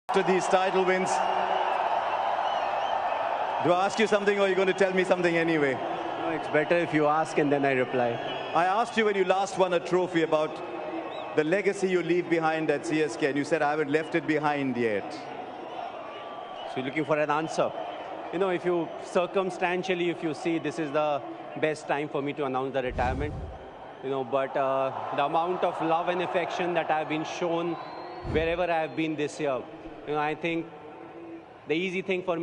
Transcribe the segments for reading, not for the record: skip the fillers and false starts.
After these title wins, do I ask you something or are you going to tell me something anyway? No, it's better if you ask and then I reply. I asked you when you last won a trophy about the legacy you leave behind at CSK, and you said, I haven't left it behind yet. So you're looking for an answer. You know, if you circumstantially, if you see this is the best time for me to announce the retirement, you know, but the amount of love and affection that I've been shown wherever I have been this year, you know, I think the easy thing for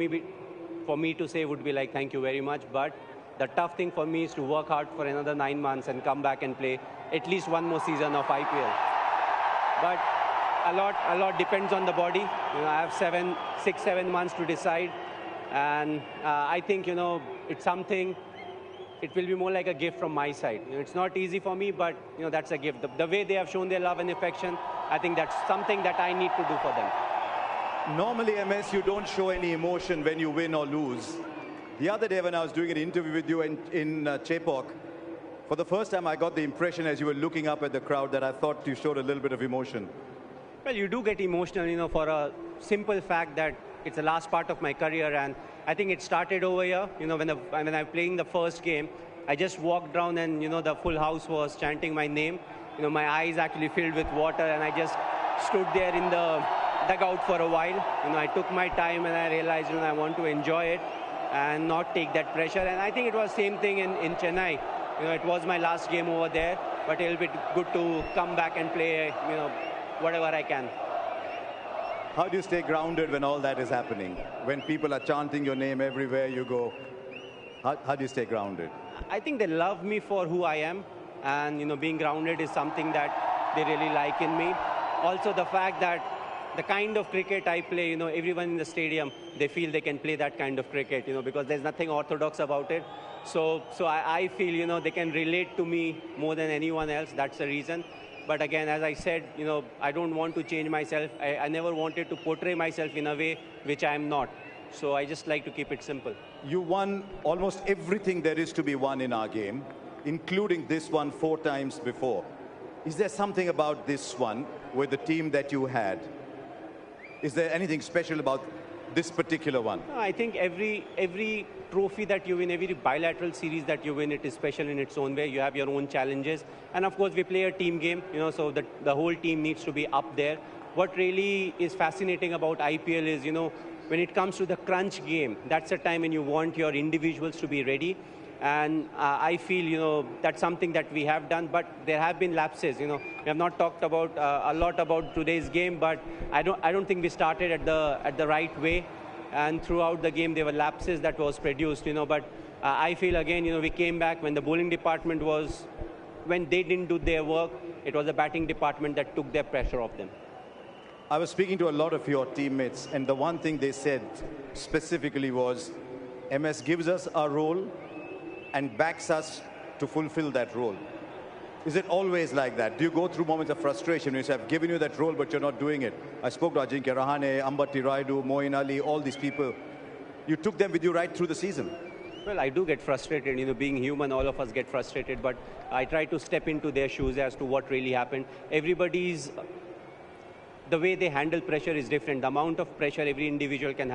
me to say would be like, thank you very much. But the tough thing for me is to work hard for another 9 months and come back and play at least one more season of IPL. But a lot depends on the body. You know, I have 6, 7 months to decide. And I think, you know, it's something, it will be more like a gift from my side. You know, it's not easy for me, but, you know, that's a gift. The way they have shown their love and affection, I think that's something that I need to do for them. Normally, MS, you don't show any emotion when you win or lose. The other day when I was doing an interview with you in Chepauk, for the first time I got the impression as you were looking up at the crowd that I thought you showed a little bit of emotion. Well, you do get emotional, you know, for a simple fact that it's the last part of my career, and I think it started over here. You know, when I was playing the first game, I just walked down and, you know, the full house was chanting my name. You know, my eyes actually filled with water, and I just stood there in the dugout for a while. You know, I took my time and I realized, you know, I want to enjoy it and not take that pressure. And I think it was same thing in Chennai. You know, it was my last game over there, but it'll be good to come back and play, you know, whatever I can. How do you stay grounded when all that is happening? When people are chanting your name everywhere you go, how do you stay grounded? I think they love me for who I am, and, you know, being grounded is something that they really like in me. Also the fact that the kind of cricket I play, you know, everyone in the stadium, they feel they can play that kind of cricket, you know, because there's nothing orthodox about it. So I feel, you know, they can relate to me more than anyone else. That's the reason. But again, as I said, you know, I don't want to change myself. I never wanted to portray myself in a way which I am not. So I just like to keep it simple. You won almost everything there is to be won in our game, including this one 4 times before. Is there something about this one with the team that you had? Is there anything special about this particular one? No, I think every trophy that you win, every bilateral series that you win, it is special in its own way. You have your own challenges. And of course, we play a team game, you know, so the whole team needs to be up there. What really is fascinating about IPL is, you know, when it comes to the crunch game, that's a time when you want your individuals to be ready. And I feel, you know, that's something that we have done, but there have been lapses. You know, we have not talked about a lot about today's game, but I don't think we started at the right way. And throughout the game, there were lapses that was produced. You know, but I feel again, you know, we came back when the bowling department when they didn't do their work. It was the batting department that took their pressure off them. I was speaking to a lot of your teammates, and the one thing they said specifically was, MS gives us our role and backs us to fulfill that role. Is it always like that? Do you go through moments of frustration when you say, I've given you that role, but you're not doing it? I spoke to Ajinkya Rahane, Ambati Rayudu, Moeen Ali, all these people. You took them with you right through the season. Well, I do get frustrated. You know, being human, all of us get frustrated, but I try to step into their shoes as to what really happened. The way they handle pressure is different. The amount of pressure every individual can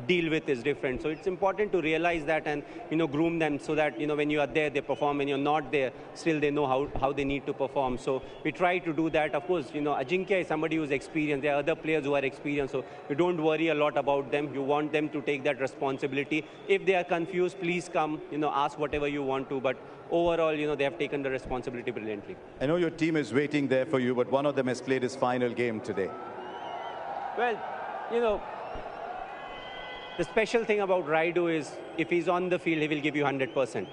deal with is different. So it's important to realize that and, you know, groom them so that, you know, when you are there, they perform. When you're not there, still they know how they need to perform. So we try to do that. Of course, you know, Ajinkya is somebody who's experienced. There are other players who are experienced. So you don't worry a lot about them. You want them to take that responsibility. If they are confused, please come, you know, ask whatever you want to. But overall, you know, they have taken the responsibility brilliantly. I know your team is waiting there for you, but one of them has played his final game today. Well, you know, the special thing about Rayudu is if he's on the field, he will give you 100%.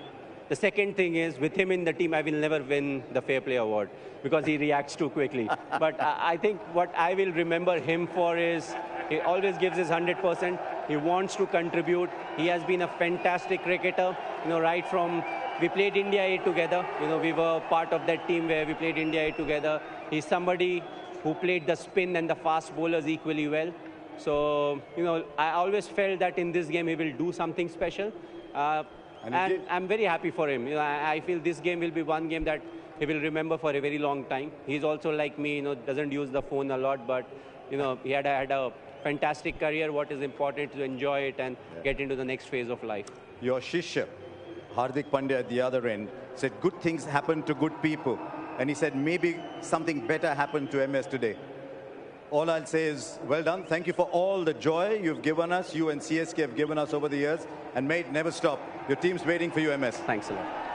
The second thing is, with him in the team, I will never win the Fair Play Award because he reacts too quickly. But I think what I will remember him for is he always gives his 100%. He wants to contribute. He has been a fantastic cricketer, you know, right from we played India A together. You know, we were part of that team where we played India A together. He's somebody who played the spin and the fast bowlers equally well. So, you know, I always felt that in this game he will do something special. And I'm very happy for him. You know, I feel this game will be one game that he will remember for a very long time. He's also like me, doesn't use the phone a lot, but he had a fantastic career. What is important to enjoy it and get into the next phase of life. Your Shishya, Hardik Pandya at the other end, said good things happen to good people. And he said maybe something better happened to MS today. All I'll say is, well done. Thank you for all the joy you've given us, you and CSK have given us over the years. And may it never stop. Your team's waiting for you, MS. Thanks a lot.